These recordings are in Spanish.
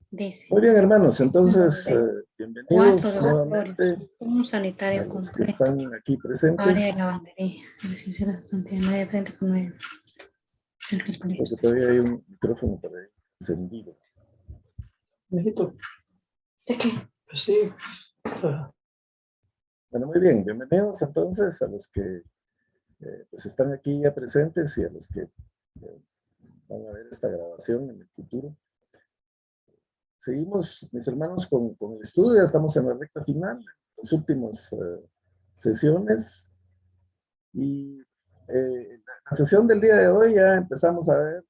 Dice. Muy bien, hermanos, entonces bienvenidos nuevamente un a sanitario los que completo. están aquí Área de presentes, lavandería. Licenciada cantidad 9 frente con 9. Cerca del colegio. porque todavía hay un micrófono por ahí encendido. Mijito, ¿De qué? pues sí. Bueno, muy bien, bienvenidos entonces a los que pues están aquí ya presentes y a los que van a ver esta grabación en el futuro. Seguimos, mis hermanos, con el estudio, ya estamos en la recta final, las últimas sesiones, y la sesión del día de hoy ya empezamos a ver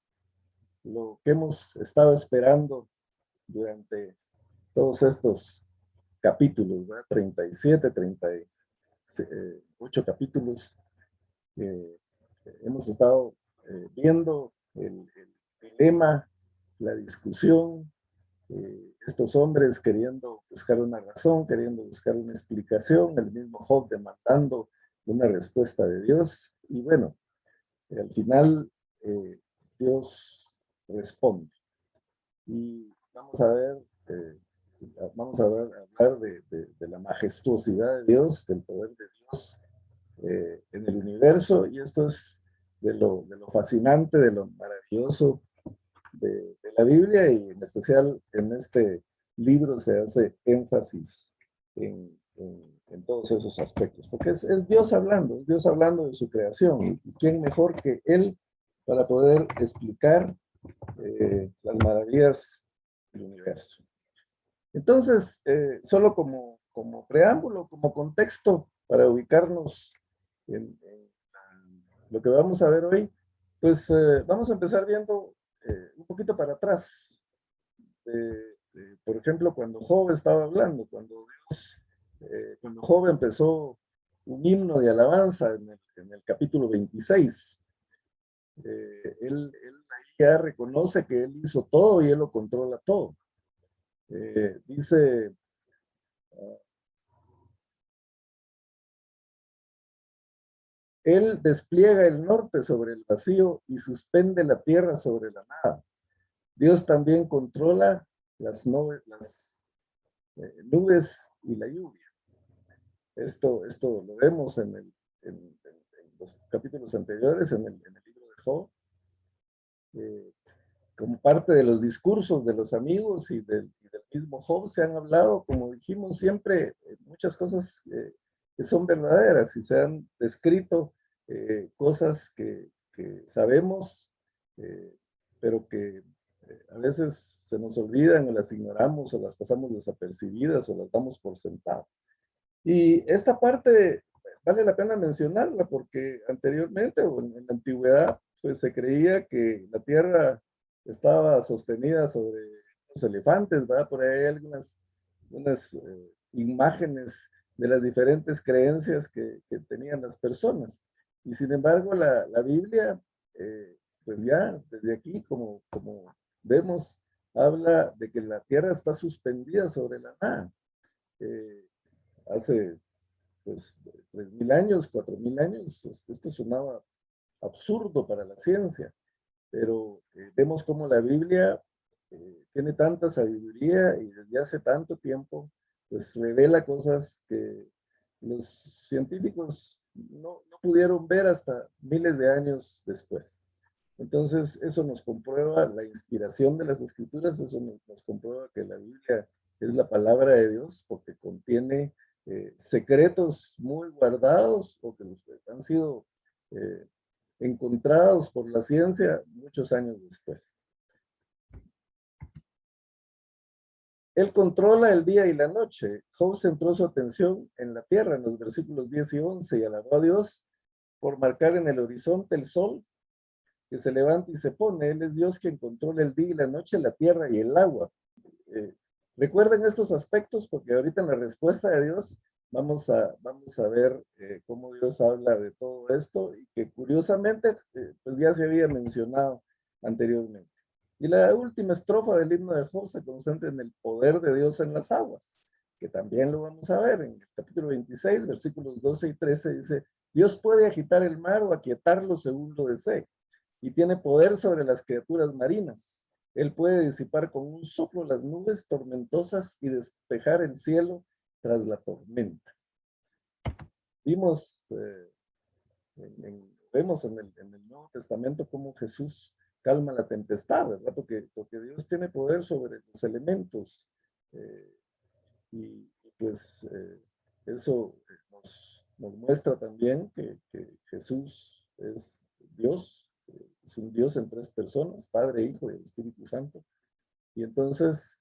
lo que hemos estado esperando durante todos estos capítulos, ¿verdad? 37, 38 capítulos. Hemos estado viendo el dilema, la discusión, estos hombres queriendo buscar una razón, queriendo buscar una explicación, el mismo Job demandando una respuesta de Dios, y bueno, al final Dios responde. Y vamos a hablar de la majestuosidad de Dios, del poder de Dios en el universo, y esto es de lo fascinante, de lo maravilloso de la Biblia, y en especial en este libro se hace énfasis en todos esos aspectos, porque es Dios hablando de su creación, y quién mejor que Él para poder explicar las maravillas del universo. Entonces, solo como preámbulo, como contexto, para ubicarnos en lo que vamos a ver hoy, pues vamos a empezar viendo un poquito para atrás. Por ejemplo, cuando Job estaba hablando, cuando Job empezó un himno de alabanza en el capítulo 26, él ahí ya reconoce que él hizo todo y él lo controla todo. Dice, él despliega el norte sobre el vacío y suspende la tierra sobre la nada. Dios también controla las nubes y la lluvia. Esto lo vemos en los capítulos anteriores, en el libro de Job. Como parte de los discursos de los amigos y del mismo Job se han hablado, como dijimos siempre, muchas cosas que son verdaderas, y se han descrito cosas que sabemos, pero que a veces se nos olvidan o las ignoramos o las pasamos desapercibidas o las damos por sentado. Y esta parte vale la pena mencionarla porque anteriormente o en la antigüedad pues se creía que la tierra estaba sostenida sobre los elefantes, ¿verdad? Por ahí hay algunas imágenes de las diferentes creencias que tenían las personas. Y sin embargo la Biblia, pues ya desde aquí, como vemos, habla de que la tierra está suspendida sobre la nada. Hace pues 3.000 años, 4.000 años, esto sonaba absurdo para la ciencia, pero vemos cómo la Biblia tiene tanta sabiduría y desde hace tanto tiempo pues revela cosas que los científicos no pudieron ver hasta miles de años después. Entonces eso nos comprueba la inspiración de las escrituras, eso nos comprueba que la Biblia es la palabra de Dios porque contiene secretos muy guardados o que han sido encontrados por la ciencia muchos años después. Él controla el día y la noche. Job centró su atención en la tierra en los versículos 10 y 11 y alabó a Dios por marcar en el horizonte el sol que se levanta y se pone. Él es Dios quien controla el día y la noche, la tierra y el agua. Recuerden estos aspectos porque ahorita en la respuesta de Dios vamos a ver cómo Dios habla de todo esto y que curiosamente pues ya se había mencionado anteriormente. Y la última estrofa del himno de Job se concentra en el poder de Dios en las aguas, que también lo vamos a ver en el capítulo 26, versículos 12 y 13, dice, Dios puede agitar el mar o aquietarlo según lo desee, y tiene poder sobre las criaturas marinas. Él puede disipar con un soplo las nubes tormentosas y despejar el cielo tras la tormenta. Vimos, vemos en el Nuevo Testamento cómo Jesús calma la tempestad, ¿verdad? Porque Dios tiene poder sobre los elementos. Y pues eso nos muestra también que Jesús es Dios, es un Dios en tres personas, Padre, Hijo y Espíritu Santo. Y entonces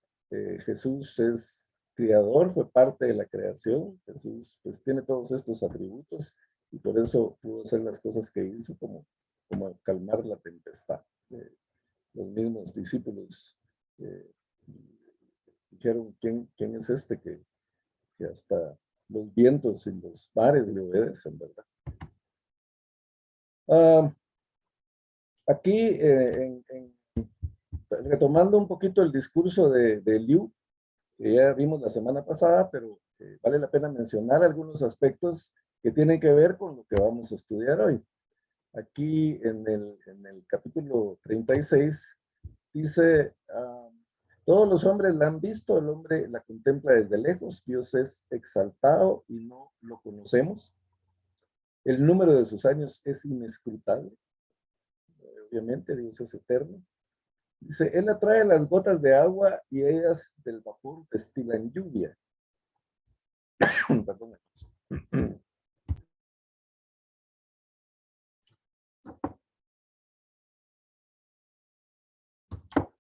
Jesús es creador, fue parte de la creación. Jesús pues tiene todos estos atributos y por eso pudo hacer las cosas que hizo, como calmar la tempestad. Los mismos discípulos dijeron, ¿quién es este que hasta los vientos y los mares le obedecen, ¿verdad? Aquí, retomando un poquito el discurso de Liu, que ya vimos la semana pasada, pero vale la pena mencionar algunos aspectos que tienen que ver con lo que vamos a estudiar hoy. Aquí en el capítulo 36 dice, todos los hombres la han visto, el hombre la contempla desde lejos, Dios es exaltado y no lo conocemos. El número de sus años es inescrutable. Obviamente Dios es eterno. Dice, Él atrae las gotas de agua y ellas del vapor destilan lluvia. Perdón.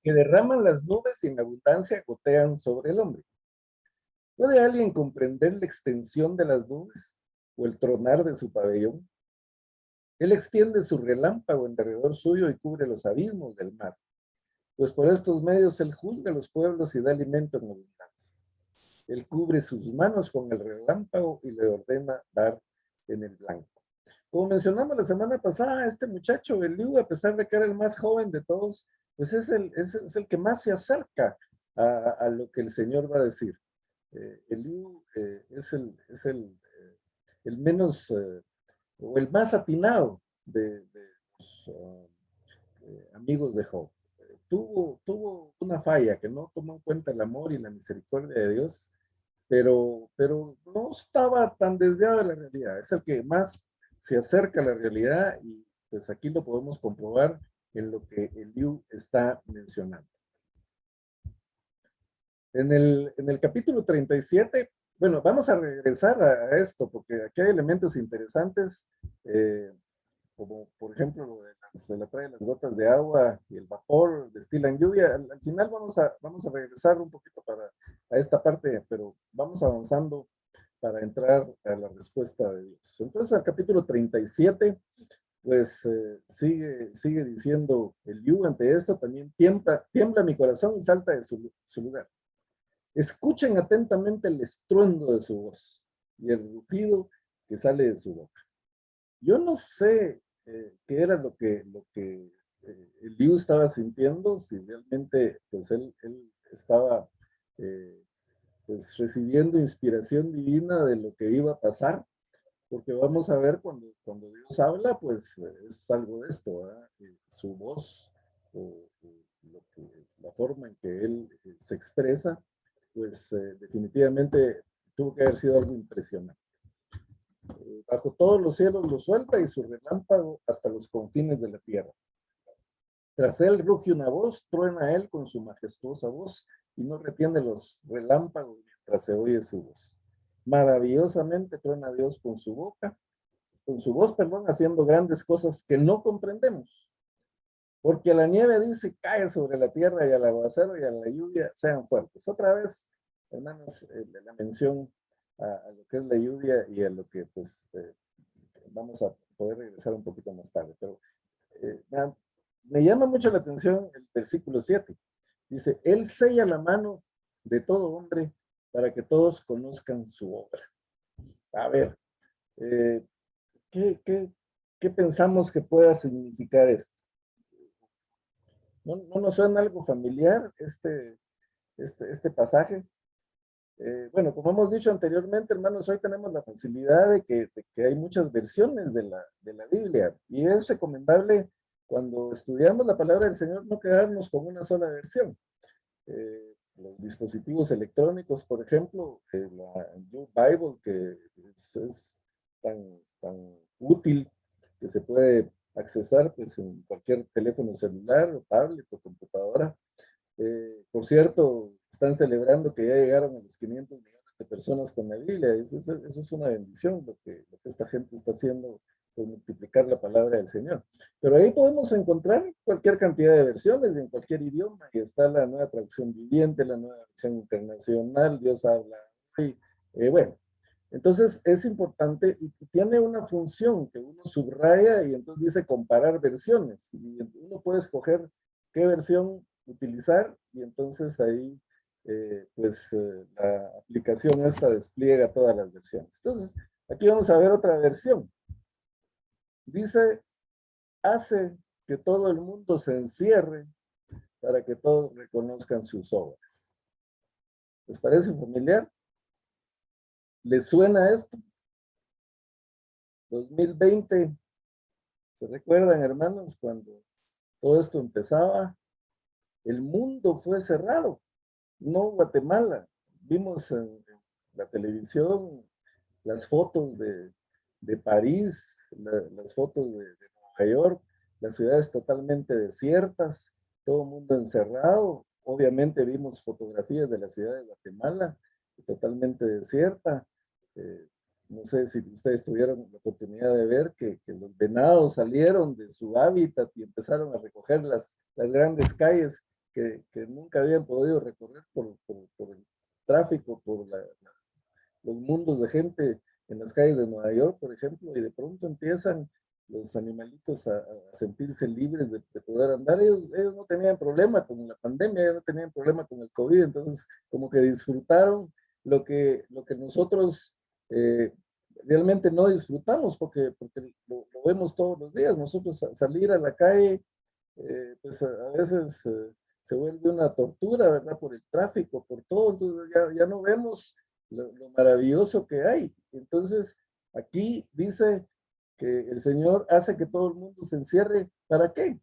Que derraman las nubes y en abundancia gotean sobre el hombre. ¿Puede alguien comprender la extensión de las nubes o el tronar de su pabellón? Él extiende su relámpago en derredor suyo y cubre los abismos del mar. Pues por estos medios Él juzga a los pueblos y da alimento en abundancia. Él cubre sus manos con el relámpago y le ordena dar en el blanco. Como mencionamos la semana pasada, este muchacho, Eliú, a pesar de que era el más joven de todos, pues es el que más se acerca a lo que el Señor va a decir. Eliú es el menos, o el más atinado de los amigos de Job. Tuvo una falla, que no tomó en cuenta el amor y la misericordia de Dios, pero no estaba tan desviado de la realidad. Es el que más se acerca a la realidad y pues aquí lo podemos comprobar en lo que Eliú está mencionando. En el capítulo 37, bueno, vamos a regresar a esto porque aquí hay elementos interesantes, como por ejemplo lo de se la trae las gotas de agua y el vapor destilan lluvia. Al final vamos a regresar un poquito a esta parte, pero vamos avanzando para entrar a la respuesta de Dios. Entonces, al capítulo 37, pues sigue diciendo Eliú ante esto, también tiembla mi corazón y salta de su lugar. Escuchen atentamente el estruendo de su voz y el rugido que sale de su boca. Yo no sé qué era lo que Eliú estaba sintiendo, si realmente pues él estaba pues recibiendo inspiración divina de lo que iba a pasar, porque vamos a ver cuando Dios habla, pues es algo de esto, ¿verdad? Su voz o la forma en que él se expresa, pues definitivamente tuvo que haber sido algo impresionante. Bajo todos los cielos lo suelta y su relámpago hasta los confines de la tierra. Tras él ruge una voz, truena él con su majestuosa voz y no retiene los relámpagos mientras se oye su voz. Maravillosamente truena Dios con su voz, haciendo grandes cosas que no comprendemos. Porque la nieve dice, cae sobre la tierra y al aguacero y a la lluvia sean fuertes. Otra vez, hermanos, la mención a lo que es la lluvia y a lo que pues vamos a poder regresar un poquito más tarde, pero me llama mucho la atención el versículo 7. Dice, Él sella la mano de todo hombre para que todos conozcan su obra. A ver, ¿qué pensamos que pueda significar esto? ¿No nos suena algo familiar este pasaje? Bueno, como hemos dicho anteriormente, hermanos, hoy tenemos la facilidad de que hay muchas versiones de la Biblia y es recomendable cuando estudiamos la palabra del Señor, no quedarnos con una sola versión. Los dispositivos electrónicos, por ejemplo, la New Bible, que es tan útil, que se puede accesar pues, en cualquier teléfono celular, o tablet o computadora. Por cierto, están celebrando que ya llegaron a los 500 millones de personas con la Biblia. Eso es una bendición, lo que esta gente está haciendo por multiplicar la palabra del Señor. Pero ahí podemos encontrar cualquier cantidad de versiones en cualquier idioma. Y está la nueva traducción viviente, la nueva versión internacional, Dios habla. Y, bueno, entonces es importante y tiene una función que uno subraya y entonces dice comparar versiones. Y uno puede escoger qué versión utilizar y entonces ahí la aplicación esta despliega todas las versiones. Entonces, aquí vamos a ver otra versión. Dice, hace que todo el mundo se encierre para que todos reconozcan sus obras. ¿Les parece familiar? ¿Les suena esto? 2020, ¿se recuerdan, hermanos, cuando todo esto empezaba? El mundo fue cerrado, no Guatemala. Vimos en la televisión las fotos de París, las fotos de Nueva York, las ciudades totalmente desiertas, todo el mundo encerrado. Obviamente vimos fotografías de la ciudad de Guatemala, totalmente desierta. No sé si ustedes tuvieron la oportunidad de ver que los venados salieron de su hábitat y empezaron a recoger las grandes calles que nunca habían podido recorrer por el tráfico, por los mundos de gente en las calles de Nueva York, por ejemplo, y de pronto empiezan los animalitos a sentirse libres de poder andar. Ellos no tenían problema con la pandemia, ellos no tenían problema con el COVID, entonces como que disfrutaron lo que nosotros realmente no disfrutamos, porque lo vemos todos los días. Nosotros salir a la calle, pues a veces se vuelve una tortura, ¿verdad? Por el tráfico, por todo, entonces ya no vemos lo maravilloso que hay. Entonces, aquí dice que el Señor hace que todo el mundo se encierre. ¿Para qué?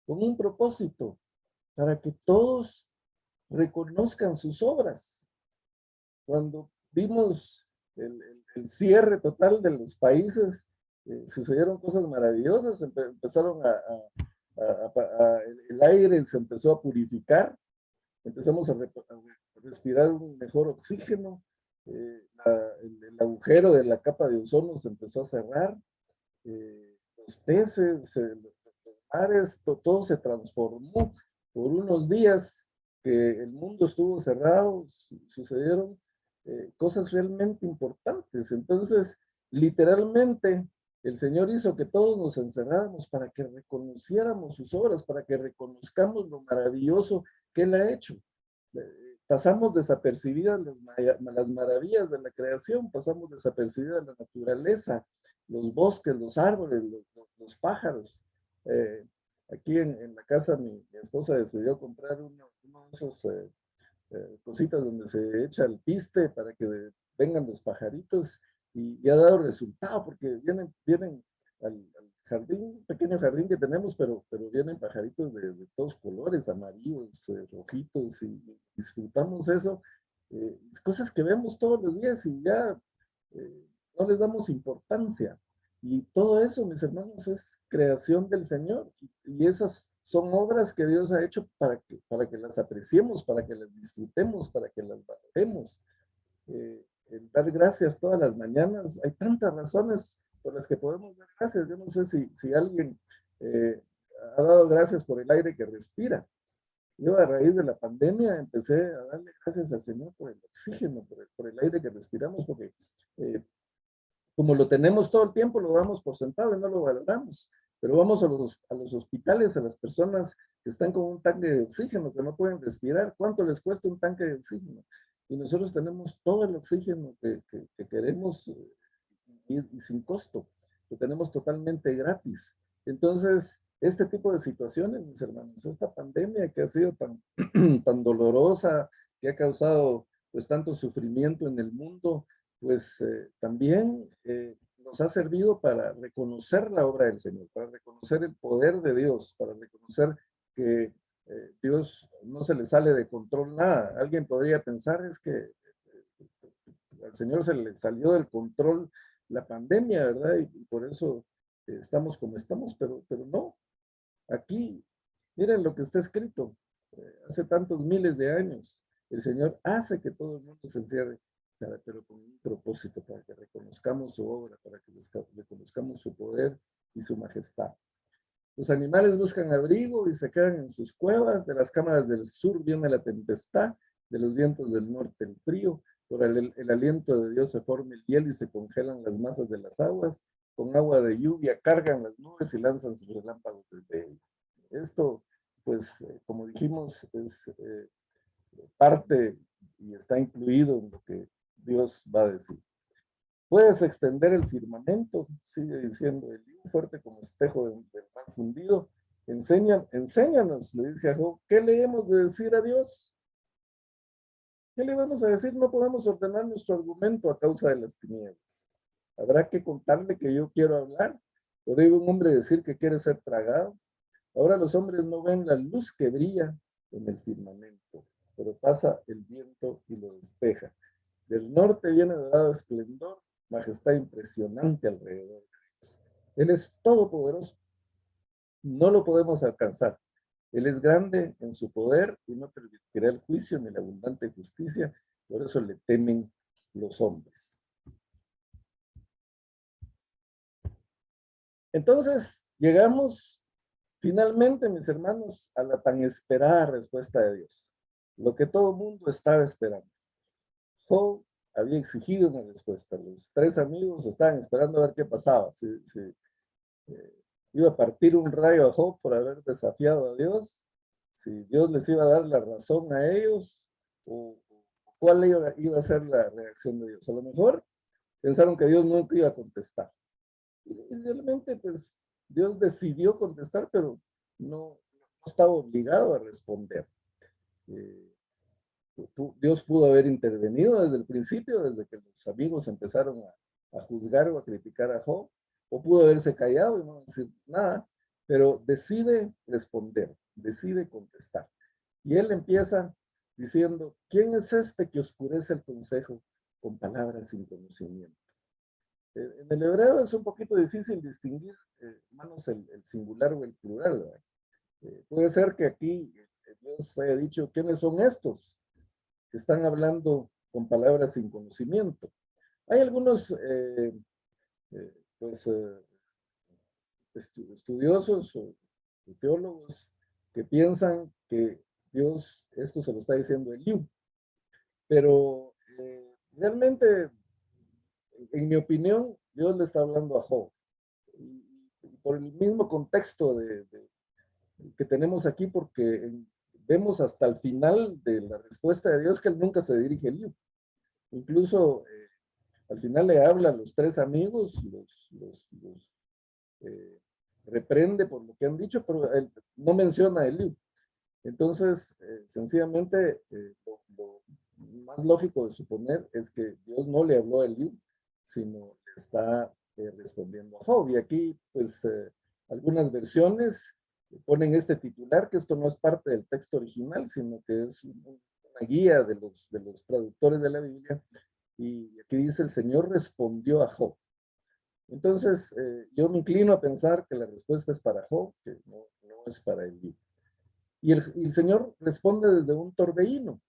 Con un propósito, para que todos reconozcan sus obras. Cuando vimos el cierre total de los países, sucedieron cosas maravillosas, empezaron el aire se empezó a purificar, empezamos a respirar un mejor oxígeno, el agujero de la capa de ozono se empezó a cerrar, los peces, los mares, todo se transformó. Por unos días que el mundo estuvo cerrado, sucedieron cosas realmente importantes. Entonces, literalmente, el Señor hizo que todos nos encerráramos para que reconociéramos sus obras, para que reconozcamos lo maravilloso que Él ha hecho. Pasamos desapercibidas las maravillas de la creación, pasamos desapercibidas la naturaleza, los bosques, los árboles, los pájaros. Aquí en la casa mi esposa decidió comprar uno de esos cositas donde se echa el piste para que vengan los pajaritos y ha dado resultado porque vienen al jardín, un pequeño jardín que tenemos, pero vienen pajaritos de todos colores, amarillos, rojitos, y disfrutamos eso. Cosas que vemos todos los días y ya no les damos importancia. Y todo eso, mis hermanos, es creación del Señor. Y esas son obras que Dios ha hecho para que las apreciemos, para que las disfrutemos, para que las valoremos. El dar gracias todas las mañanas, hay tantas razones por las que podemos dar gracias. Yo no sé si alguien ha dado gracias por el aire que respira. Yo a raíz de la pandemia empecé a darle gracias al Señor por el oxígeno, por el aire que respiramos, porque como lo tenemos todo el tiempo, lo damos por sentado y no lo valoramos. Pero vamos a los hospitales, a las personas que están con un tanque de oxígeno, que no pueden respirar. ¿Cuánto les cuesta un tanque de oxígeno? Y nosotros tenemos todo el oxígeno que queremos y sin costo. Lo tenemos totalmente gratis. Entonces, este tipo de situaciones, mis hermanos, esta pandemia que ha sido tan dolorosa, que ha causado pues tanto sufrimiento en el mundo, pues también nos ha servido para reconocer la obra del Señor, para reconocer el poder de Dios, para reconocer que Dios no se le sale de control nada. Alguien podría pensar es que al Señor se le salió del control la pandemia, ¿verdad? Y por eso estamos como estamos, pero no. Aquí, miren lo que está escrito. Hace tantos miles de años, el Señor hace que todo el mundo se encierre, pero con un propósito, para que reconozcamos su obra, para que reconozcamos su poder y su majestad. Los animales buscan abrigo y se quedan en sus cuevas, de las cámaras del sur viene la tempestad, de los vientos del norte el frío, por el aliento de Dios se forma el hielo y se congelan las masas de las aguas, con agua de lluvia cargan las nubes y lanzan sus relámpagos desde ellas. Esto, pues, como dijimos, es parte y está incluido en lo que Dios va a decir. Puedes extender el firmamento, sigue diciendo el libro, fuerte como espejo del mar fundido. Enséñanos, le dice a Job, ¿qué le hemos de decir a Dios? ¿Qué le vamos a decir? No podemos ordenar nuestro argumento a causa de las tinieblas. Habrá que contarle que yo quiero hablar. ¿O debe un hombre decir que quiere ser tragado? Ahora los hombres no ven la luz que brilla en el firmamento, pero pasa el viento y lo despeja. Del norte viene dorado esplendor, majestad impresionante alrededor de Dios. Él es todopoderoso. No lo podemos alcanzar. Él es grande en su poder y no permitirá el juicio ni la abundante justicia. Por eso le temen los hombres. Entonces, llegamos finalmente, mis hermanos, a la tan esperada respuesta de Dios. Lo que todo el mundo estaba esperando. Job había exigido una respuesta. Los tres amigos estaban esperando a ver qué pasaba. Si iba a partir un rayo a Job por haber desafiado a Dios, si Dios les iba a dar la razón a ellos, o cuál iba a ser la reacción de Dios. A lo mejor pensaron que Dios nunca iba a contestar. Y realmente, pues, Dios decidió contestar, pero no estaba obligado a responder. Dios pudo haber intervenido desde el principio, desde que los amigos empezaron a juzgar o a criticar a Job, o pudo haberse callado y no decir nada, pero decide responder, decide contestar. Y él empieza diciendo, ¿quién es este que oscurece el consejo con palabras sin conocimiento? En el hebreo es un poquito difícil distinguir, hermanos, el singular o el plural, ¿verdad? Puede ser que aquí Dios haya dicho, ¿quiénes son estos que están hablando con palabras sin conocimiento? Hay algunos pues, estudiosos o teólogos que piensan que Dios esto se lo está diciendo Eliú, pero realmente, en mi opinión, Dios le está hablando a Job. Y por el mismo contexto que tenemos aquí, porque vemos hasta el final de la respuesta de Dios que él nunca se dirige a Eliú. Incluso al final le habla a los tres amigos, los reprende por lo que han dicho, pero él no menciona a Eliú. Entonces, sencillamente, lo más lógico de suponer es que Dios no le habló a Eliú, sino le está respondiendo a Job. Y aquí, pues, algunas versiones ponen este titular, que esto no es parte del texto original, sino que es una guía de los traductores de la Biblia. Y aquí dice, el Señor respondió a Job. Entonces, yo me inclino a pensar que la respuesta es para Job, que no es para Eliú. Y el Señor responde desde un torbellino.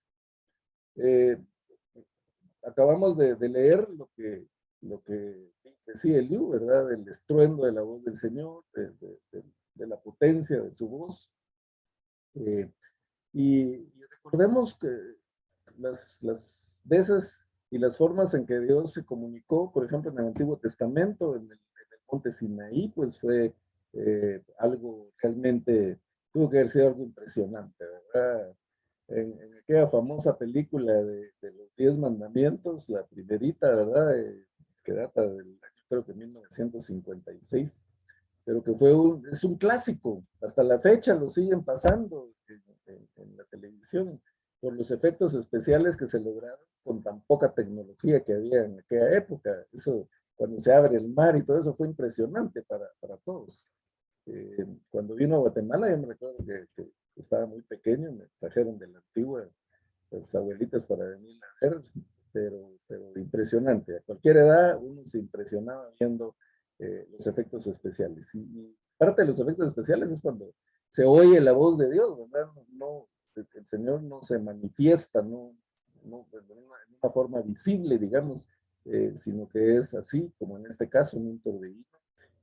Acabamos de leer lo que decía Eliú, ¿verdad? Del estruendo de la voz del Señor, de la potencia de su voz. Y recordemos que las veces y las formas en que Dios se comunicó, por ejemplo, en el Antiguo Testamento, en el monte Sinaí, pues fue algo realmente, tuvo que haber sido algo impresionante, ¿verdad? En aquella famosa película de los 10 mandamientos, la primerita, ¿verdad? Que data del año, creo que 1956, pero que es un clásico, hasta la fecha lo siguen pasando en la televisión, por los efectos especiales que se lograron con tan poca tecnología que había en aquella época. Eso cuando se abre el mar y todo eso fue impresionante para todos. Cuando vino a Guatemala, yo me recuerdo que estaba muy pequeño, me trajeron de la antigua las abuelitas para venir a ver, pero impresionante. A cualquier edad uno se impresionaba viendo los efectos especiales. Y parte de los efectos especiales es cuando se oye la voz de Dios, ¿verdad? No, el Señor no se manifiesta, no en una forma visible, digamos, sino que es así, como en este caso, en un torbellino.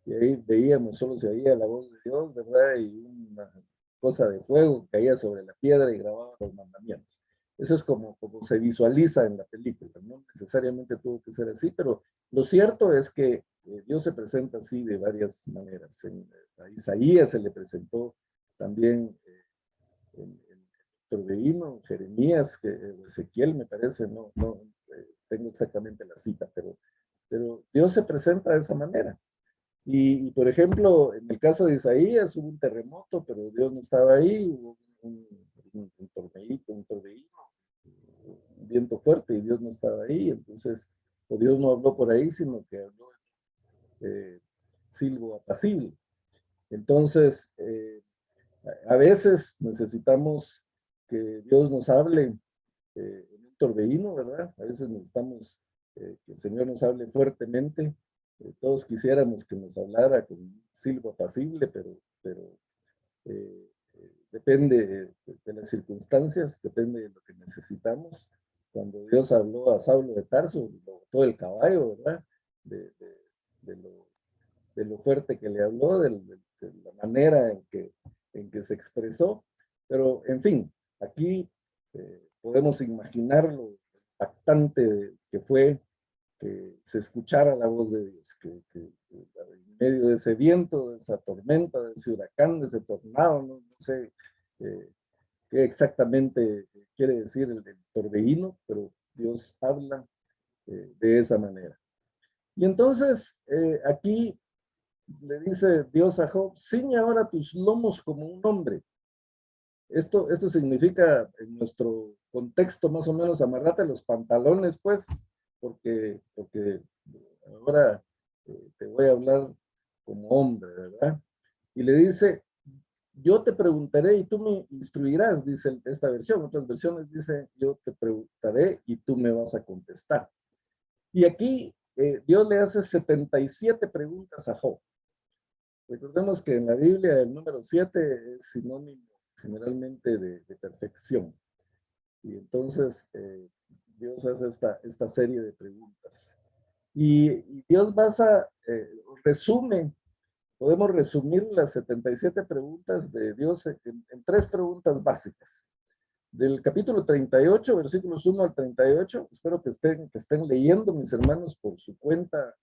Y ahí veíamos, solo se oía la voz de Dios, ¿verdad? Y una cosa de fuego caía sobre la piedra y grababa los mandamientos. Eso es como se visualiza en la película, no necesariamente tuvo que ser así, pero lo cierto es que Dios se presenta así de varias maneras. A Isaías se le presentó también en Torbellino, Jeremías, Ezequiel me parece, no tengo exactamente la cita, pero Dios se presenta de esa manera. Y, por ejemplo, en el caso de Isaías hubo un terremoto, pero Dios no estaba ahí, hubo un torbellino, un viento fuerte y Dios no estaba ahí, entonces, o Dios no habló por ahí, sino que habló silbo apacible. Entonces, a veces necesitamos que Dios nos hable en un torbellino, ¿verdad? A veces necesitamos que el Señor nos hable fuertemente. Todos quisiéramos que nos hablara con un silbo apacible, pero depende de las circunstancias, depende de lo que necesitamos. Cuando Dios habló a Saulo de Tarso, lo botó del caballo, ¿verdad? De, de, de, lo, de lo fuerte que le habló, de la manera en que se expresó. Pero, en fin, aquí podemos imaginar lo impactante que fue que se escuchara la voz de Dios, que en medio de ese viento, de esa tormenta, de ese huracán, de ese tornado, no sé qué exactamente quiere decir el torbellino, pero Dios habla de esa manera. Y entonces aquí le dice Dios a Job, ciñe ahora tus lomos como un hombre. Esto significa, en nuestro contexto más o menos, amarrate los pantalones, pues, porque ahora te voy a hablar como hombre, ¿verdad? Y le dice, yo te preguntaré y tú me instruirás, dice esta versión. Otras versiones dice, yo te preguntaré y tú me vas a contestar. Y aquí Dios le hace 77 preguntas a Job. Recordemos que en la Biblia el número 7 es sinónimo generalmente de perfección. Y entonces Dios hace esta serie de preguntas. Y Dios resume, podemos resumir las 77 preguntas de Dios en 3 preguntas básicas. Del capítulo 38, versículos 1 al 38, espero que estén leyendo, mis hermanos, por su cuenta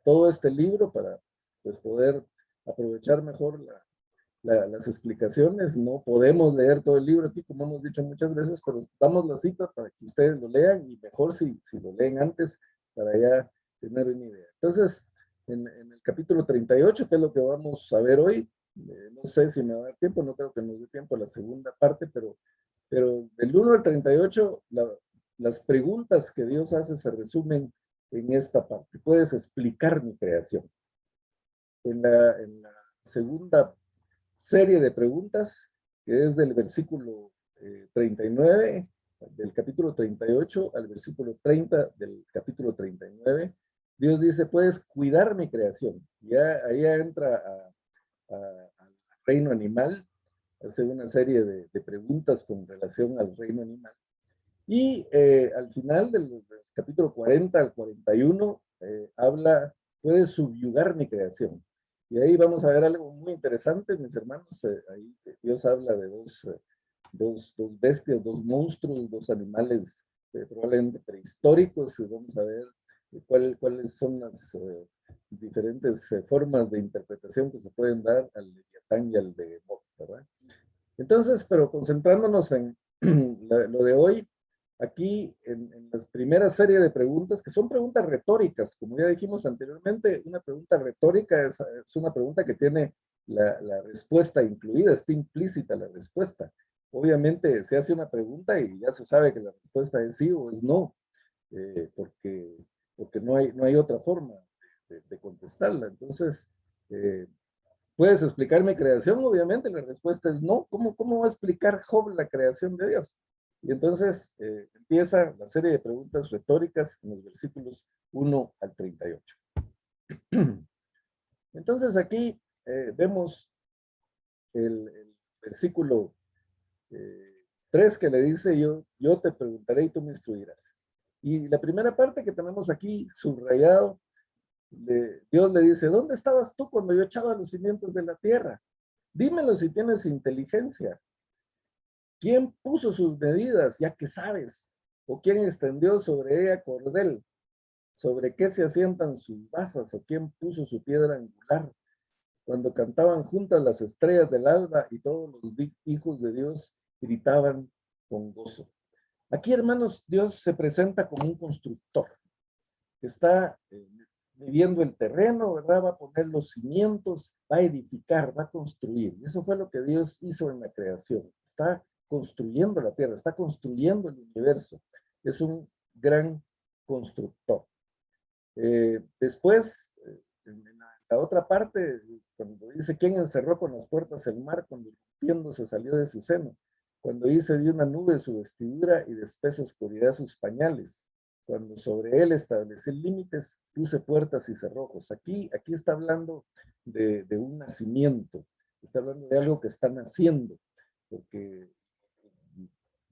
todo este libro para pues, poder aprovechar mejor las explicaciones. No podemos leer todo el libro aquí, como hemos dicho muchas veces, pero damos la cita para que ustedes lo lean y mejor si lo leen antes para ya tener una idea. Entonces, en el capítulo 38, que es lo que vamos a ver hoy, no sé si me va a dar tiempo, no creo que nos dé tiempo a la segunda parte, pero del 1 al 38, las preguntas que Dios hace se resumen en esta parte. Puedes explicar mi creación. En la segunda serie de preguntas, que es del versículo 39, del capítulo 38 al versículo 30 del capítulo 39, Dios dice, puedes cuidar mi creación. Ya ahí entra al reino animal, hace una serie de preguntas con relación al reino animal. Y al final del capítulo 40 al 41 habla, puedes subyugar mi creación. Y ahí vamos a ver algo muy interesante, mis hermanos. Ahí Dios habla de dos bestias, dos monstruos, dos animales probablemente prehistóricos. Y vamos a ver cuáles son las diferentes formas de interpretación que se pueden dar al Leviatán y al Behemoth, ¿verdad? Entonces, pero concentrándonos en lo de hoy, aquí en la primera serie de preguntas, que son preguntas retóricas, como ya dijimos anteriormente, una pregunta retórica es una pregunta que tiene la respuesta incluida, está implícita la respuesta. Obviamente se hace una pregunta y ya se sabe que la respuesta es sí o es no, porque no hay otra forma de contestarla. Entonces, ¿puedes explicar mi creación? Obviamente la respuesta es no. ¿Cómo va a explicar Job la creación de Dios? Y entonces empieza la serie de preguntas retóricas en los versículos 1 al 38. Entonces aquí vemos el versículo 3 que le dice yo te preguntaré y tú me instruirás. Y la primera parte que tenemos aquí subrayado, Dios le dice, ¿dónde estabas tú cuando yo echaba los cimientos de la tierra? Dímelo si tienes inteligencia. ¿Quién puso sus medidas, ya que sabes? ¿O quién extendió sobre ella cordel? ¿Sobre qué se asientan sus basas? ¿O quién puso su piedra angular? Cuando cantaban juntas las estrellas del alba y todos los hijos de Dios gritaban con gozo. Aquí, hermanos, Dios se presenta como un constructor que está midiendo el terreno, ¿verdad? Va a poner los cimientos, va a edificar, va a construir. Y eso fue lo que Dios hizo en la creación. Está construyendo la tierra, está construyendo el universo. Es un gran constructor. Después, en la otra parte, cuando dice, ¿quién encerró con las puertas el mar cuando rompiéndose salió de su seno? Cuando hice de una nube su vestidura y de espesa oscuridad sus pañales. Cuando sobre él establecí límites, puse puertas y cerrojos. Aquí está hablando de un nacimiento, está hablando de algo que están haciendo, porque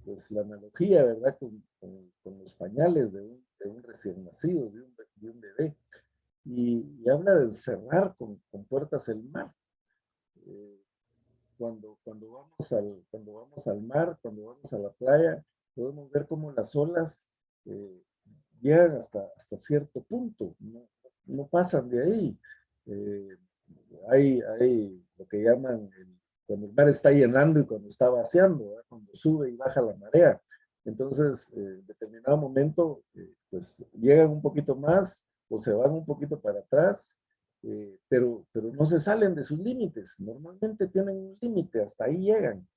pues la analogía, ¿verdad? Con los pañales de un recién nacido, de un bebé. Y habla de cerrar con puertas el mar. Cuando vamos al mar, cuando vamos a la playa, podemos ver cómo las olas llegan hasta cierto punto, no pasan de ahí. Eh, hay lo que llaman cuando el mar está llenando y cuando está vaciando, ¿verdad? Cuando sube y baja la marea. Entonces, en determinado momento, pues llegan un poquito más o se van un poquito para atrás, pero no se salen de sus límites. Normalmente tienen un límite, hasta ahí llegan.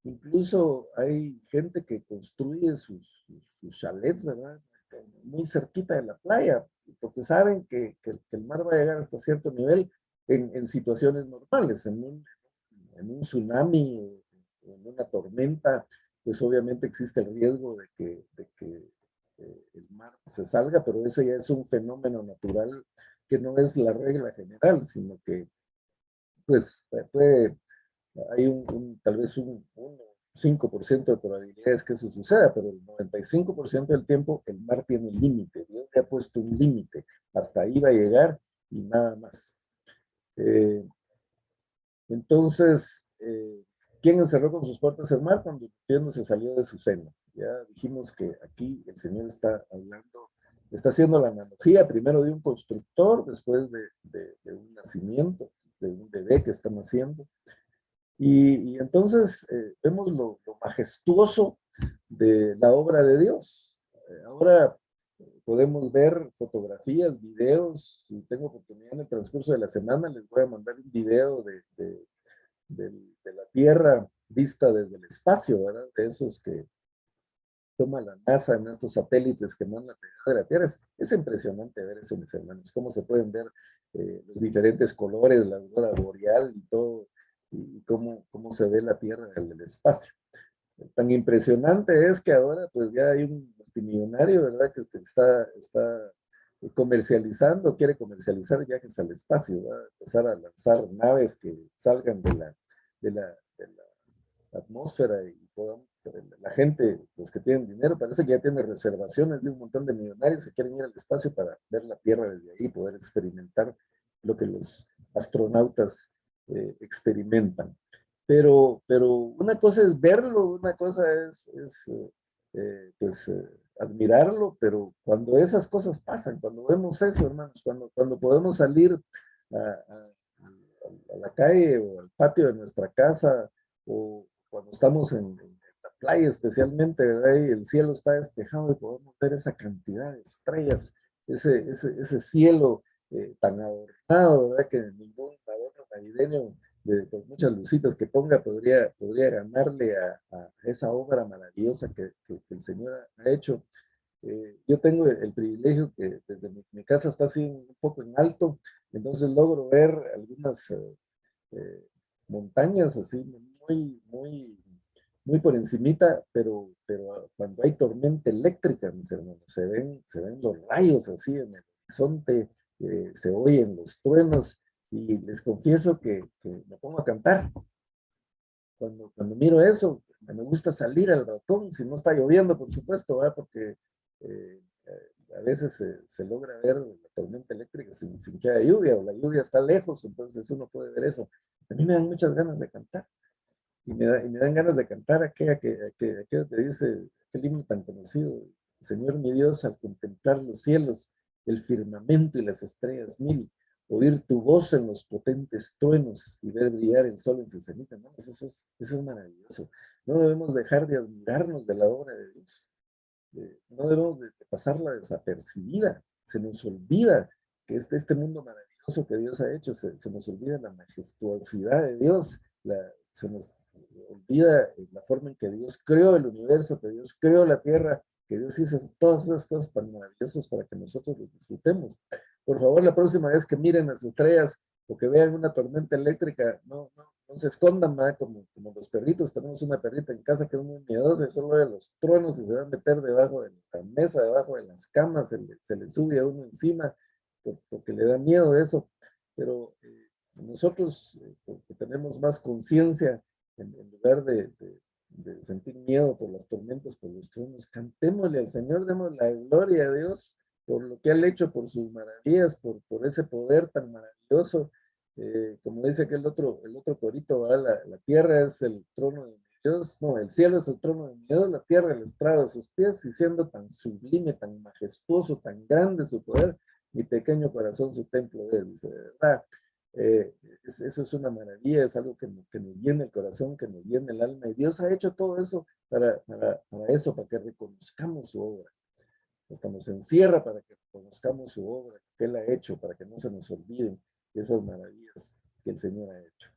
Incluso hay gente que construye sus chalets, ¿verdad? Muy cerquita de la playa, porque saben que el mar va a llegar hasta cierto nivel en situaciones normales, en un tsunami, en una tormenta, pues obviamente existe el riesgo de que el mar se salga, pero ese ya es un fenómeno natural que no es la regla general, sino que pues hay tal vez un 5% de probabilidades que eso suceda, pero el 95% del tiempo el mar tiene un límite. Dios le ha puesto un límite. Hasta ahí va a llegar y nada más. Entonces, ¿quién encerró con sus puertas el mar cuando el se salió de su seno? Ya dijimos que aquí el Señor está hablando, está haciendo la analogía primero de un constructor, después de un nacimiento, de un bebé que está naciendo. Y entonces vemos lo majestuoso de la obra de Dios. Ahora podemos ver fotografías, videos. Si tengo oportunidad en el transcurso de la semana, les voy a mandar un video de la Tierra vista desde el espacio, ¿verdad? De esos que toma la NASA en estos satélites que mandan de la Tierra. Es impresionante ver eso, mis hermanos, cómo se pueden ver los diferentes colores, la aurora boreal y todo, y cómo se ve la Tierra en el espacio. Tan impresionante es que ahora pues ya hay un multimillonario, ¿verdad? Que está comercializando, quiere comercializar viajes al espacio, va a empezar a lanzar naves que salgan de la atmósfera y podamos, la gente, los que tienen dinero, parece que ya tiene reservaciones de un montón de millonarios que quieren ir al espacio para ver la Tierra desde ahí, poder experimentar lo que los astronautas experimentan. Pero una cosa es verlo, una cosa es pues, admirarlo, pero cuando esas cosas pasan, cuando vemos eso, hermanos, cuando podemos salir a la calle o al patio de nuestra casa, o cuando estamos en la playa especialmente, ¿verdad? Y el cielo está despejado y podemos ver esa cantidad de estrellas, ese cielo tan adornado, ¿verdad? Que ningún adorno navideño con muchas lucitas que ponga podría ganarle a esa obra maravillosa que el Señor ha hecho. Yo tengo el privilegio que desde mi casa está así un poco en alto, entonces logro ver algunas eh, montañas así muy por encimita, pero cuando hay tormenta eléctrica, mis hermanos, se ven los rayos así en el horizonte, se oyen los truenos, y les confieso que me pongo a cantar. Cuando miro eso, me gusta salir al balcón, si no está lloviendo, por supuesto, ¿verdad? Porque a veces se logra ver la tormenta eléctrica sin que haya lluvia, o la lluvia está lejos, entonces uno puede ver eso. A mí me dan muchas ganas de cantar, y me dan ganas de cantar aquella que dice, aquel himno tan conocido: Señor mi Dios, al contemplar los cielos, el firmamento y las estrellas mil, oír tu voz en los potentes truenos y ver brillar el sol en su cenita. No, eso es maravilloso. No debemos dejar de admirarnos de la obra de Dios. No debemos de pasarla desapercibida. Se nos olvida que este mundo maravilloso que Dios ha hecho, se nos olvida la majestuosidad de Dios, se nos olvida la forma en que Dios creó el universo, que Dios creó la tierra, que Dios hizo todas esas cosas tan maravillosas para que nosotros los disfrutemos. Por favor, la próxima vez que miren las estrellas o que vean una tormenta eléctrica, no se escondan, ¿verdad? Como los perritos. Tenemos una perrita en casa que es muy miedosa y solo ve los truenos y se va a meter debajo de la mesa, debajo de las camas, se le sube a uno encima porque le da miedo eso. Pero nosotros, que tenemos más conciencia, en lugar de sentir miedo por las tormentas, por los truenos, cantémosle al Señor, demos la gloria a Dios por lo que ha hecho, por sus maravillas, por ese poder tan maravilloso. Como dice aquel el otro corito, ¿verdad? La tierra es el trono de Dios, no, el cielo es el trono de Dios, la tierra el estrado de sus pies, y siendo tan sublime, tan majestuoso, tan grande su poder, mi pequeño corazón su templo es, dice, de verdad. Eso es una maravilla, es algo que nos llena el corazón, que nos llena el alma, y Dios ha hecho todo eso para eso, para que reconozcamos su obra. Hasta nos encierra para que reconozcamos su obra que Él ha hecho, para que no se nos olviden esas maravillas que el Señor ha hecho.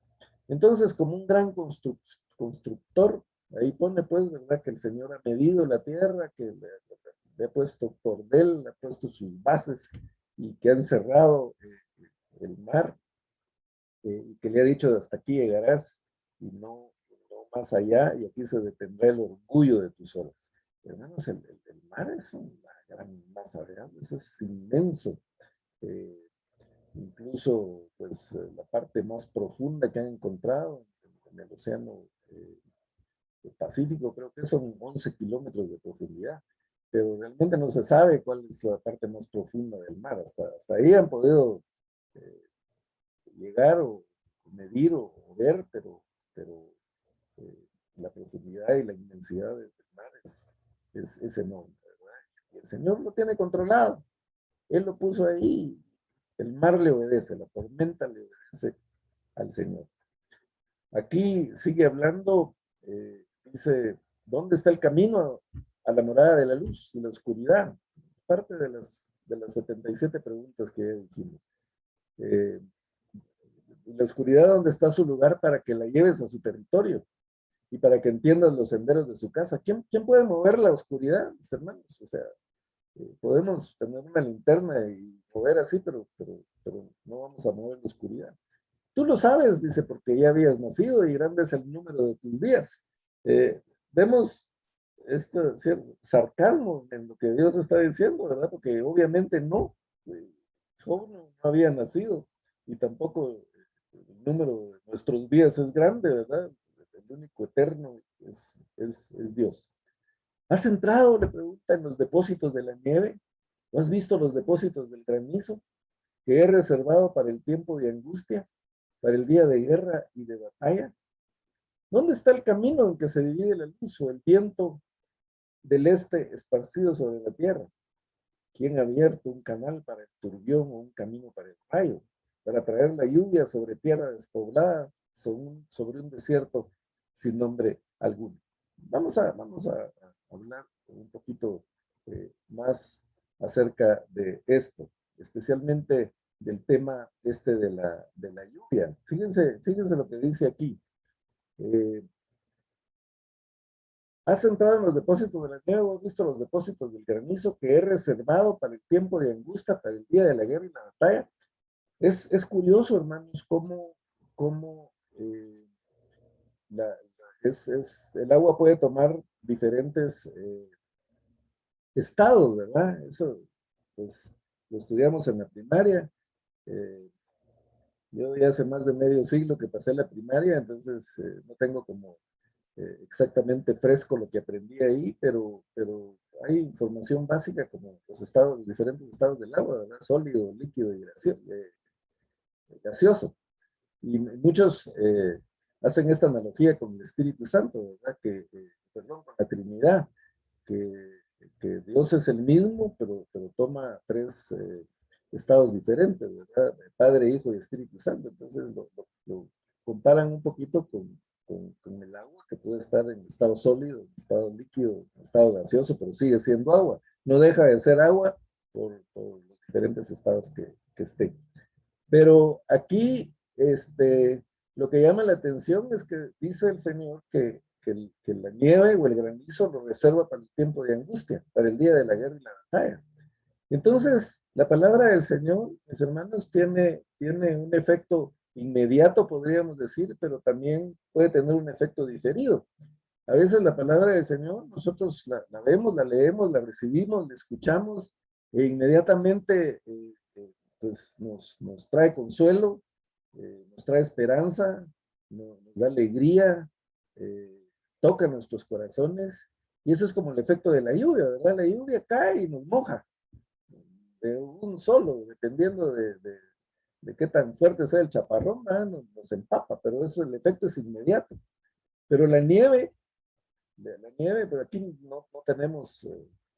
Entonces, como un gran constructor, ahí pone pues, ¿verdad? Que el Señor ha medido la tierra, que le ha puesto cordel, le ha puesto sus bases, y que ha encerrado el mar, y que le ha dicho: hasta aquí llegarás y no más allá, y aquí se detendrá el orgullo de tus olas. Hermanos, el mar es una gran masa, ¿verdad? Eso es inmenso. Eh, Incluso, pues, la parte más profunda que han encontrado en el océano Pacífico, creo que son 11 kilómetros de profundidad, pero realmente no se sabe cuál es la parte más profunda del mar. Hasta ahí han podido eh, llegar o medir o ver, pero la profundidad y la inmensidad del mar es enorme, ¿verdad? Y el Señor lo tiene controlado. Él lo puso ahí. El mar le obedece, la tormenta le obedece al Señor. Aquí sigue hablando, dice: ¿dónde está el camino a la morada de la luz y la oscuridad? Parte de las 77 preguntas que hicimos. La oscuridad, ¿dónde está su lugar para que la lleves a su territorio y para que entiendas los senderos de su casa? ¿Quién puede mover la oscuridad, mis hermanos? O sea, podemos tener una linterna y mover así, pero no vamos a mover la oscuridad. Tú lo sabes, dice, porque ya habías nacido y grande es el número de tus días. Vemos este sarcasmo en lo que Dios está diciendo, ¿verdad? Porque obviamente no, Job no había nacido, y tampoco el número de nuestros días es grande, ¿verdad? El único eterno es Dios. ¿Has entrado, le pregunta, en los depósitos de la nieve? ¿O has visto los depósitos del granizo que he reservado para el tiempo de angustia, para el día de guerra y de batalla? ¿Dónde está el camino en que se divide la luz, o el viento del este esparcido sobre la tierra? ¿Quién ha abierto un canal para el turbión o un camino para el rayo, para traer la lluvia sobre tierra despoblada, sobre un desierto sin nombre alguno? Vamos a hablar un poquito más acerca de esto, especialmente del tema de la lluvia. Fíjense lo que dice aquí. has entrado en los depósitos de la nieve, o has visto los depósitos del granizo que he reservado para el tiempo de angustia, para el día de la guerra y la batalla. Es curioso, hermanos, cómo el agua puede tomar diferentes estados, ¿verdad? Eso, pues, lo estudiamos en la primaria. Yo ya hace más de medio siglo que pasé la primaria, entonces no tengo como exactamente fresco lo que aprendí ahí, pero hay información básica como los estados, los diferentes estados del agua, ¿verdad? Sólido, líquido y gaseoso. Y muchos hacen esta analogía con el Espíritu Santo, ¿verdad? Perdón, con la Trinidad, que, que Dios es el mismo, pero toma tres estados diferentes, ¿verdad? Padre, Hijo y Espíritu Santo. Entonces lo comparan un poquito con el agua, que puede estar en estado sólido, en estado líquido, en estado gaseoso, pero sigue siendo agua. No deja de ser agua por los diferentes estados que esté. Pero aquí, lo que llama la atención es que dice el Señor que la nieve o el granizo lo reserva para el tiempo de angustia, para el día de la guerra y la batalla. Entonces, la palabra del Señor, mis hermanos, tiene un efecto inmediato, podríamos decir, pero también puede tener un efecto diferido. A veces la palabra del Señor, nosotros la vemos, la leemos, la recibimos, la escuchamos, e inmediatamente pues nos trae consuelo, nos trae esperanza, nos da alegría, toca nuestros corazones, y eso es como el efecto de la lluvia, ¿verdad? La lluvia cae y nos moja, de un solo, dependiendo de qué tan fuerte sea el chaparrón, nos empapa, pero eso, el efecto es inmediato. Pero pero aquí no tenemos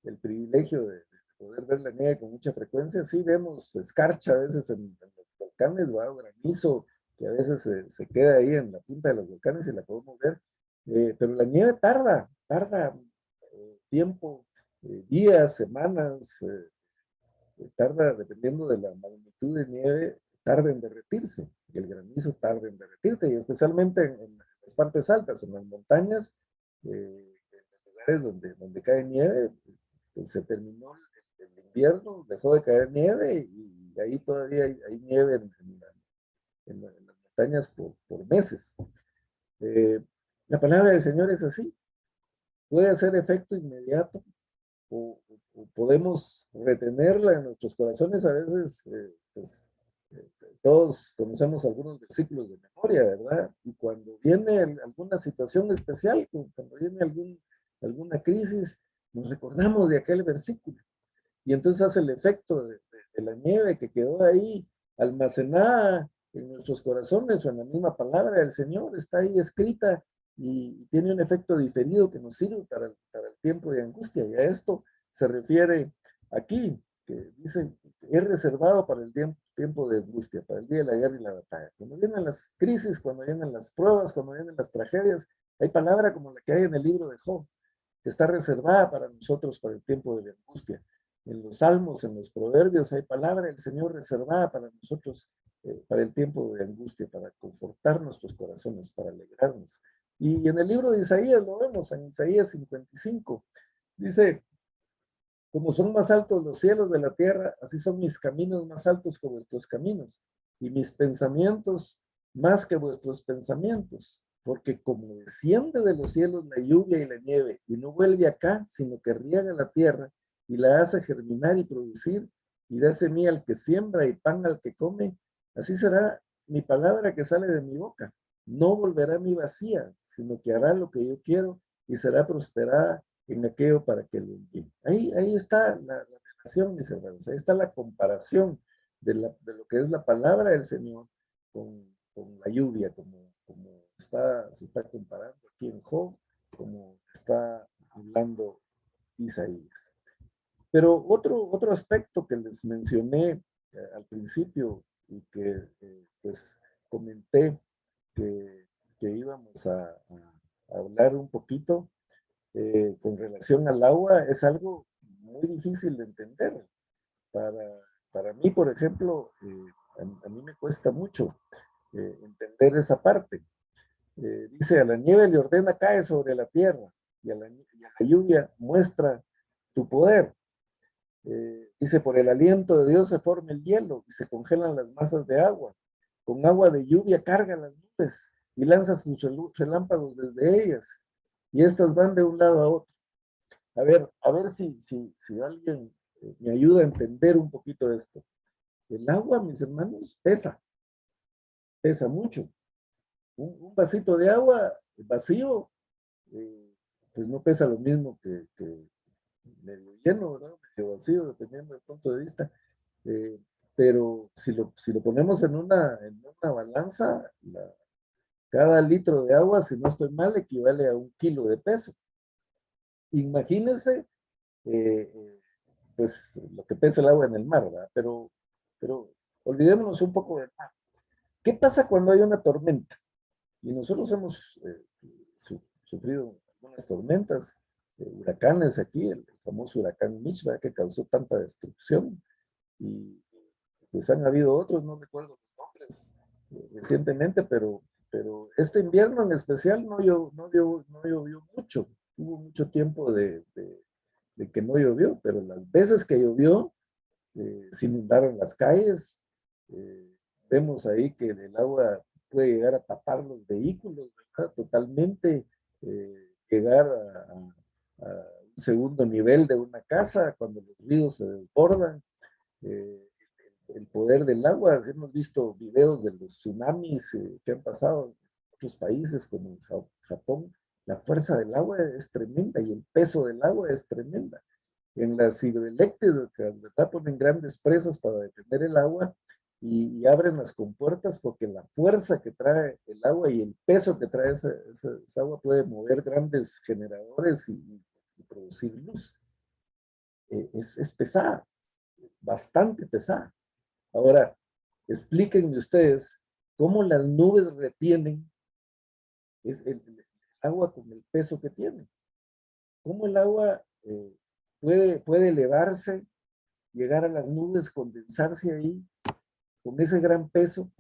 el privilegio de poder ver la nieve con mucha frecuencia. Sí vemos escarcha a veces en los volcanes, ¿va? Granizo, que a veces se queda ahí en la punta de los volcanes y la podemos ver. Pero la nieve tarda tiempo, días, semanas, tarda, dependiendo de la magnitud de nieve, tarda en derretirse. Y el granizo tarda en derretirse, y especialmente en las partes altas, en las montañas, en los lugares donde cae nieve, pues se terminó el invierno, dejó de caer nieve y ahí todavía hay nieve en las montañas por meses. La palabra del Señor es así, puede hacer efecto inmediato o podemos retenerla en nuestros corazones. A veces, pues, todos conocemos algunos versículos de memoria, ¿verdad? Y cuando viene alguna situación especial, cuando viene alguna crisis, nos recordamos de aquel versículo. Y entonces hace el efecto de la nieve que quedó ahí almacenada en nuestros corazones o en la misma palabra del Señor, está ahí escrita y tiene un efecto diferido que nos sirve para el tiempo de angustia. Y a esto se refiere aquí, que dice, es reservado para el tiempo de angustia, para el día de la guerra y la batalla. Cuando vienen las crisis, cuando vienen las pruebas, cuando vienen las tragedias, hay palabra como la que hay en el libro de Job, que está reservada para nosotros para el tiempo de angustia. En los salmos, en los proverbios, hay palabra del Señor reservada para nosotros, para el tiempo de angustia, para confortar nuestros corazones, para alegrarnos. Y en el libro de Isaías lo vemos, en Isaías 55, dice, como son más altos los cielos de la tierra, así son mis caminos más altos que vuestros caminos, y mis pensamientos más que vuestros pensamientos, porque como desciende de los cielos la lluvia y la nieve, y no vuelve acá, sino que riega la tierra, y la hace germinar y producir, y da semilla al que siembra y pan al que come, así será mi palabra que sale de mi boca. No volverá a mí vacía, sino que hará lo que yo quiero, y será prosperada en aquello para que lo envíe. Ahí está la relación, mis hermanos, ahí está la comparación de lo que es la palabra del Señor con la lluvia, como se está comparando aquí en Job, como está hablando Isaías. Pero otro aspecto que les mencioné al principio y que pues comenté que íbamos a hablar un poquito con relación al agua, es algo muy difícil de entender. Para mí, por ejemplo, a mí me cuesta mucho entender esa parte. Dice, a la nieve le ordena cae sobre la tierra, y a la lluvia muestra tu poder. Dice, por el aliento de Dios se forma el hielo y se congelan las masas de agua. Con agua de lluvia carga las nubes y lanza sus relámpagos desde ellas. Y estas van de un lado a otro. A ver si alguien me ayuda a entender un poquito esto. El agua, mis hermanos, pesa mucho. Un vasito de agua vacío, pues no pesa lo mismo que medio lleno, ¿verdad? Medio vacío, dependiendo del punto de vista. Eh, pero si lo ponemos en una balanza, cada litro de agua, si no estoy mal, equivale a 1 kilo de peso. Imagínense, pues, lo que pesa el agua en el mar, ¿verdad? Pero olvidémonos un poco del mar. ¿Qué pasa cuando hay una tormenta? Y nosotros hemos sufrido algunas tormentas, huracanes aquí, el famoso huracán Mitch, ¿verdad? Que causó tanta destrucción. Y pues han habido otros, no recuerdo los nombres recientemente, pero este invierno en especial no llovió mucho. Hubo mucho tiempo de que no llovió, pero las veces que llovió, se inundaron las calles. Vemos ahí que el agua puede llegar a tapar los vehículos, ¿verdad? Totalmente, llegar a un segundo nivel de una casa cuando los ríos se desbordan. Eh, el poder del agua, hemos visto videos de los tsunamis que han pasado en otros países como Japón. La fuerza del agua es tremenda y el peso del agua es tremenda. En las hidroeléctricas, ¿verdad? Ponen grandes presas para detener el agua y abren las compuertas porque la fuerza que trae el agua y el peso que trae esa agua puede mover grandes generadores y producir luz. Es pesada, bastante pesada. Ahora, explíquenme ustedes cómo las nubes retienen el agua con el peso que tiene. ¿Cómo el agua puede elevarse, llegar a las nubes, condensarse ahí con ese gran peso?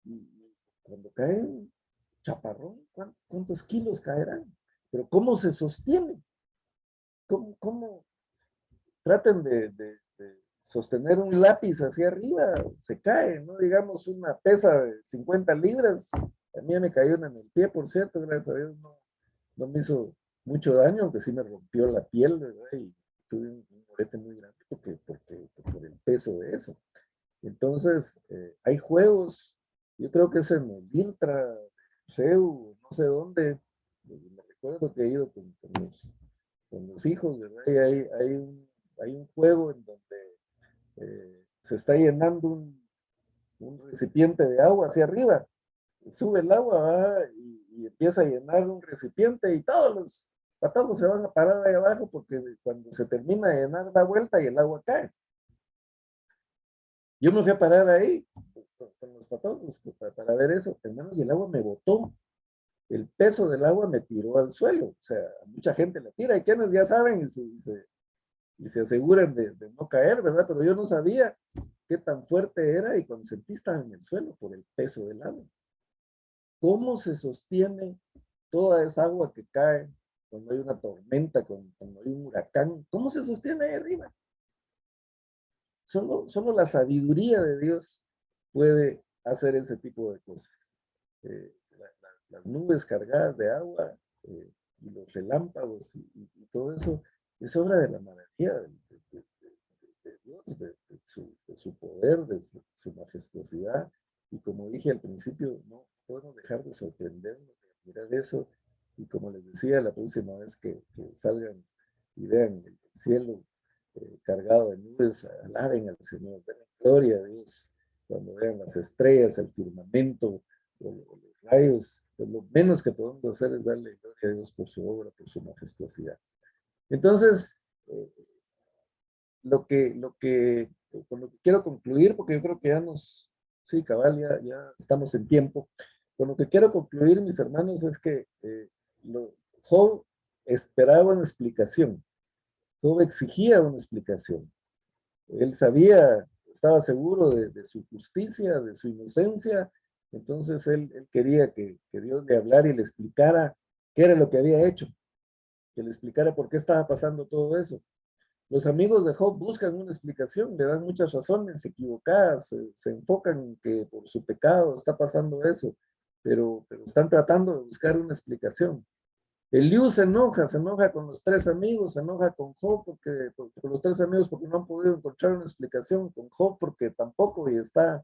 Y cuando cae un chaparrón, ¿cuántos kilos caerán? Pero ¿cómo se sostiene? ¿Cómo traten de sostener un lápiz hacia arriba? Se cae, ¿no? Digamos una pesa de 50 libras. A mí me cayó una en el pie, por cierto, gracias a Dios no me hizo mucho daño, aunque sí me rompió la piel, ¿verdad? Y tuve un morete muy grande por el peso de eso. Entonces, hay juegos, yo creo que es en el Viltra, CEU, no sé dónde, me recuerdo que he ido con los hijos, ¿verdad? Y hay un juego en donde se está llenando un recipiente de agua hacia arriba, sube el agua, ¿verdad? Y empieza a llenar un recipiente y todos los patojos se van a parar ahí abajo porque cuando se termina de llenar da vuelta y el agua cae. Yo me fui a parar ahí con los patojos para ver eso, hermanos, y el agua me botó. El peso del agua me tiró al suelo. O sea, mucha gente la tira. Hay quienes ya saben y se aseguran de no caer, ¿verdad? Pero yo no sabía qué tan fuerte era y cuando sentí estaba en el suelo por el peso del agua. ¿Cómo se sostiene toda esa agua que cae cuando hay una tormenta, cuando hay un huracán? ¿Cómo se sostiene ahí arriba? Solo la sabiduría de Dios puede hacer ese tipo de cosas. Las nubes cargadas de agua y los relámpagos y todo eso es obra de la maravilla de Dios, de su poder, de su majestuosidad. Y como dije al principio, no podemos dejar de sorprendernos, de mirar eso. Y como les decía, la próxima vez que salgan y vean el cielo cargado de nubes, alaben al Señor, den gloria a Dios. Cuando vean las estrellas, el firmamento, o los rayos, pues lo menos que podemos hacer es darle gloria a Dios por su obra, por su majestuosidad. Entonces, con lo que quiero concluir, porque yo creo que sí, cabal, ya estamos en tiempo. Con lo que quiero concluir, mis hermanos, es que Job esperaba una explicación. Job exigía una explicación. Él sabía, estaba seguro de su justicia, de su inocencia. Entonces él quería que Dios le hablara y le explicara qué era lo que había hecho. que le explicara por qué estaba pasando todo eso. Los amigos de Job buscan una explicación, le dan muchas razones equivocadas, se enfocan en que por su pecado está pasando eso, pero están tratando de buscar una explicación. Eliú se enoja con los tres amigos, se enoja con Job con los tres amigos porque no han podido encontrar una explicación, con Job porque tampoco y está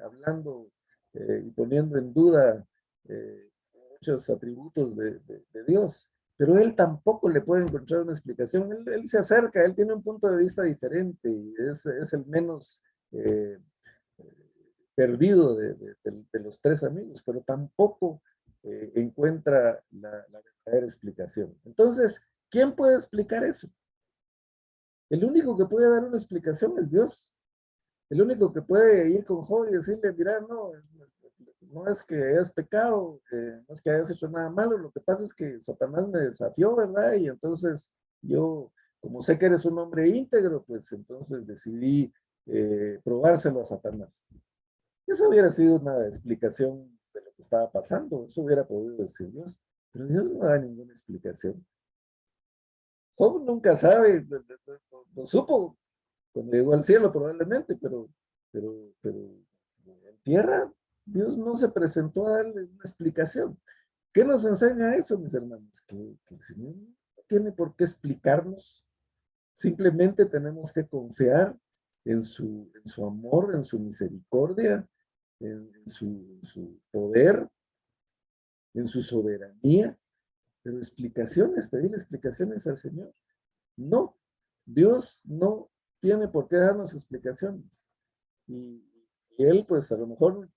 hablando y poniendo en duda muchos atributos de Dios, pero él tampoco le puede encontrar una explicación. Él se acerca, él tiene un punto de vista diferente y es el menos perdido de los tres amigos, pero tampoco encuentra la verdadera explicación. Entonces, ¿quién puede explicar eso? El único que puede dar una explicación es Dios. El único que puede ir con Job y decirle, mira, no es que hayas pecado, no es que hayas hecho nada malo, lo que pasa es que Satanás me desafió, ¿verdad? Y entonces yo, como sé que eres un hombre íntegro, pues entonces decidí probárselo a Satanás. Esa hubiera sido una explicación de lo que estaba pasando, eso hubiera podido decir Dios, pero Dios no da ninguna explicación. Job nunca sabe, no supo cuando llegó al cielo probablemente, pero en tierra Dios no se presentó a darle una explicación. ¿Qué nos enseña eso, mis hermanos? Que el Señor no tiene por qué explicarnos, simplemente tenemos que confiar en su amor, en su misericordia, en su poder, en su soberanía, pero explicaciones, pedirle explicaciones al Señor. No, Dios no tiene por qué darnos explicaciones. Y, y Él, pues a lo mejor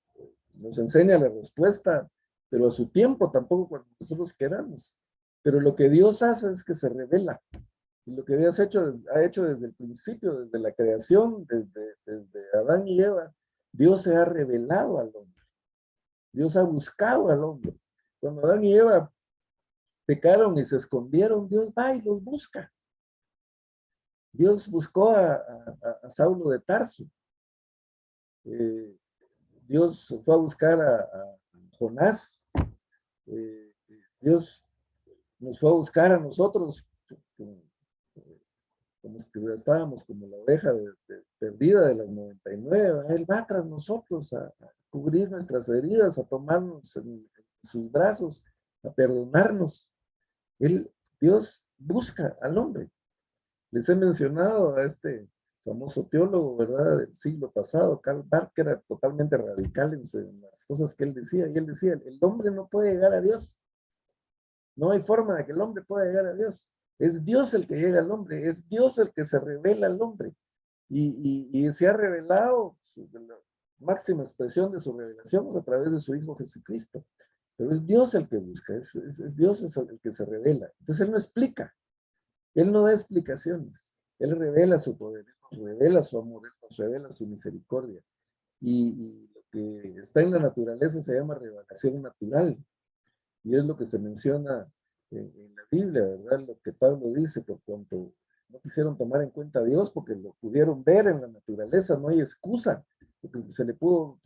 nos enseña la respuesta, pero a su tiempo, tampoco cuando nosotros queramos. Pero lo que Dios hace es que se revela. Y lo que Dios ha hecho desde el principio, desde la creación, desde Adán y Eva, Dios se ha revelado al hombre. Dios ha buscado al hombre. Cuando Adán y Eva pecaron y se escondieron, Dios va y los busca. Dios buscó a Saulo de Tarso. Eh, Dios fue a buscar a Jonás. Eh, Dios nos fue a buscar a nosotros, como que estábamos como la oveja perdida de las 99. Él va tras nosotros a cubrir nuestras heridas, a tomarnos en sus brazos, a perdonarnos. Dios busca al hombre. Les he mencionado a este famoso teólogo, ¿verdad?, del siglo pasado, Karl Barth, que era totalmente radical en las cosas que él decía, y él decía, el hombre no puede llegar a Dios. No hay forma de que el hombre pueda llegar a Dios. Es Dios el que llega al hombre, es Dios el que se revela al hombre. Y se ha revelado, la máxima expresión de su revelación es a través de su Hijo Jesucristo. Pero es Dios el que busca, es Dios el que se revela. Entonces Él no explica, Él no da explicaciones. Él revela su poder, Él nos revela su amor, Él nos revela su misericordia. Y lo que está en la naturaleza se llama revelación natural. Y es lo que se menciona en la Biblia, ¿verdad? Lo que Pablo dice, por cuanto no quisieron tomar en cuenta a Dios porque lo pudieron ver en la naturaleza, no hay excusa. Porque se le pudo,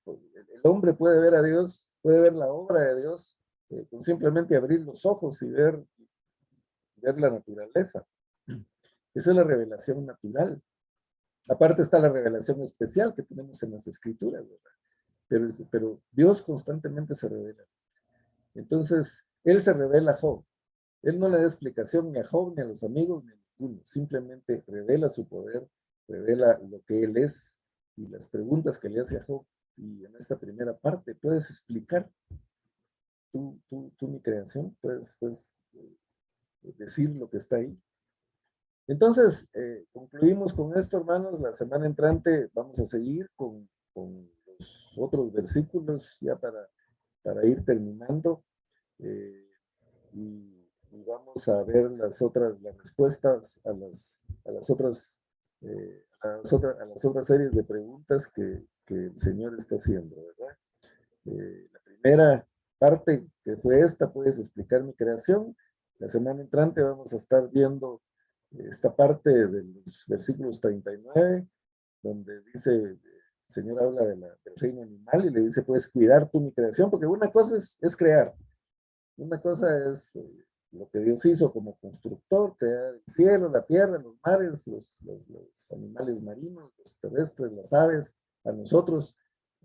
el hombre puede ver a Dios, puede ver la obra de Dios, con simplemente abrir los ojos y ver la naturaleza. Esa es la revelación natural. Aparte está la revelación especial que tenemos en las escrituras, ¿verdad? Pero Dios constantemente se revela. Entonces, Él se revela a Job. Él no le da explicación ni a Job, ni a los amigos, ni a ninguno. Simplemente revela su poder, revela lo que Él es y las preguntas que le hace a Job. Y en esta primera parte, ¿puedes explicar mi creación? ¿Puedes decir lo que está ahí? Entonces, concluimos con esto, hermanos. La semana entrante vamos a seguir con los otros versículos ya para ir terminando. Y vamos a ver las respuestas a las otras series de preguntas que el Señor está haciendo, ¿verdad? La primera parte que fue esta, puedes explicar mi creación. La semana entrante vamos a estar viendo esta parte de los versículos 39, donde dice, el Señor habla del reino animal y le dice, puedes cuidar tú mi creación, porque una cosa es crear, una cosa es lo que Dios hizo como constructor, crear el cielo, la tierra, los mares, los animales marinos, los terrestres, las aves, a nosotros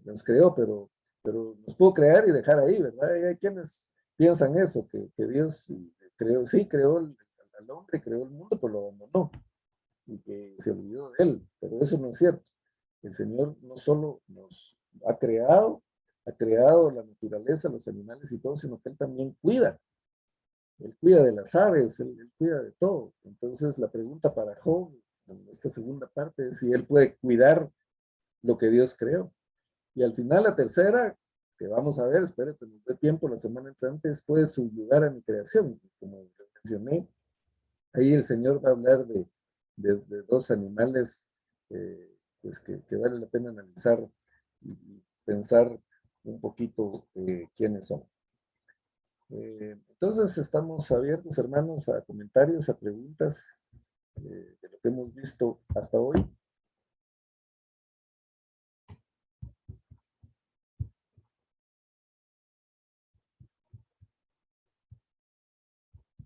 nos creó, pero nos pudo crear y dejar ahí, ¿verdad? Y hay quienes piensan eso, que Dios creó, sí, creó al hombre, creó el mundo, pero lo abandonó y que se olvidó de él, pero eso no es cierto. El Señor no solo nos ha creado la naturaleza, los animales y todo, sino que Él también cuida. Él cuida de las aves, él cuida de todo. Entonces la pregunta para Job, en esta segunda parte, es si él puede cuidar lo que Dios creó. Y al final la tercera, que vamos a ver, espérate, nos dé tiempo la semana entrante, es puede subyugar a mi creación. Como les mencioné, ahí el Señor va a hablar de dos animales pues que vale la pena analizar y pensar un poquito quiénes son. Entonces estamos abiertos, hermanos, a comentarios, a preguntas de lo que hemos visto hasta hoy.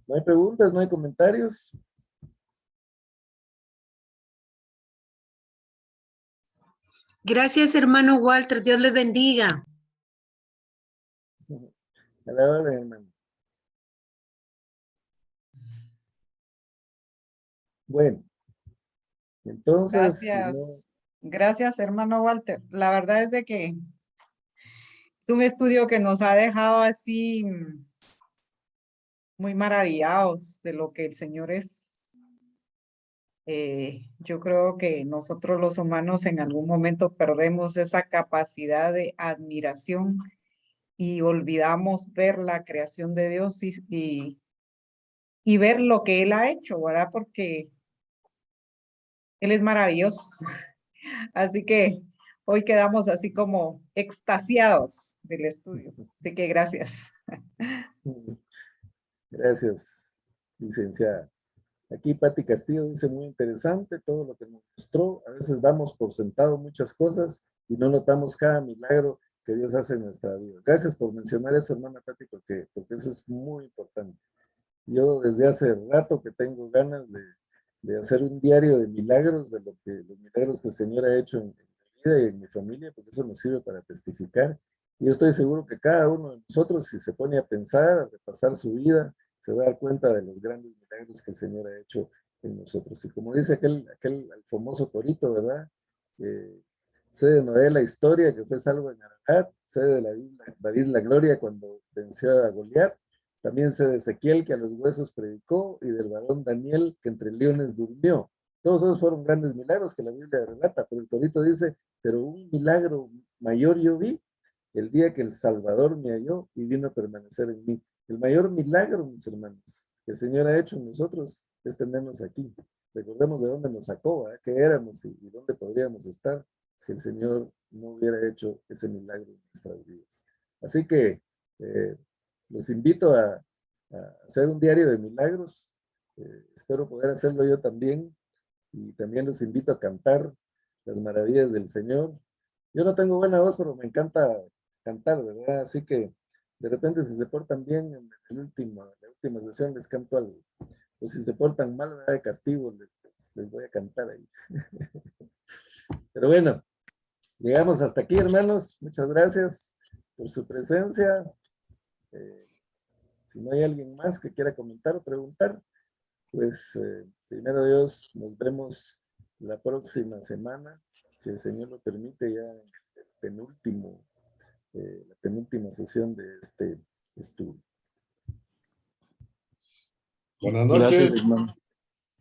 ¿No hay preguntas? ¿No hay comentarios? Gracias, hermano Walter. Dios les bendiga. A la hora, hermano. Bueno, entonces, si no, Gracias, hermano Walter. La verdad es de que es un estudio que nos ha dejado así muy maravillados de lo que el Señor es. Yo creo que nosotros los humanos en algún momento perdemos esa capacidad de admiración y olvidamos ver la creación de Dios y ver lo que Él ha hecho, ¿verdad? Porque Él es maravilloso. Así que hoy quedamos así como extasiados del estudio. Así que gracias. gracias, licenciada. Aquí Pati Castillo dice muy interesante todo lo que nos mostró. A veces damos por sentado muchas cosas y no notamos cada milagro que Dios hace en nuestra vida. Gracias por mencionar eso, hermana Pati, porque eso es muy importante. Yo desde hace rato que tengo ganas de hacer un diario de milagros, de los milagros que el Señor ha hecho en mi vida y en mi familia, porque eso nos sirve para testificar. Y yo estoy seguro que cada uno de nosotros, si se pone a pensar, a repasar su vida, se va a dar cuenta de los grandes milagros que el Señor ha hecho en nosotros. Y como dice aquel famoso corito, ¿verdad? Sé de Noé la historia, que fue salvo en Ararat, sé de David la gloria cuando venció a Goliat, también sé de Ezequiel que a los huesos predicó y del varón Daniel que entre leones durmió. Todos esos fueron grandes milagros que la Biblia relata, pero el corito dice, pero un milagro mayor yo vi el día que el Salvador me halló y vino a permanecer en mí. El mayor milagro, mis hermanos, que el Señor ha hecho en nosotros es tenernos aquí. Recordemos de dónde nos sacó, qué éramos y dónde podríamos estar si el Señor no hubiera hecho ese milagro en nuestras vidas. Así que los invito a hacer un diario de milagros. Espero poder hacerlo yo también. Y también los invito a cantar las maravillas del Señor. Yo no tengo buena voz, pero me encanta cantar, ¿verdad? Así que de repente si se portan bien, en la última sesión les canto algo. O si se portan mal, ¿verdad? De castigo, les voy a cantar ahí. Pero bueno, llegamos hasta aquí, hermanos. Muchas gracias por su presencia. Si no hay alguien más que quiera comentar o preguntar, pues primero Dios, nos vemos la próxima semana, si el Señor lo permite, ya en la penúltima sesión de este estudio. Buenas Gracias, noches. hermano.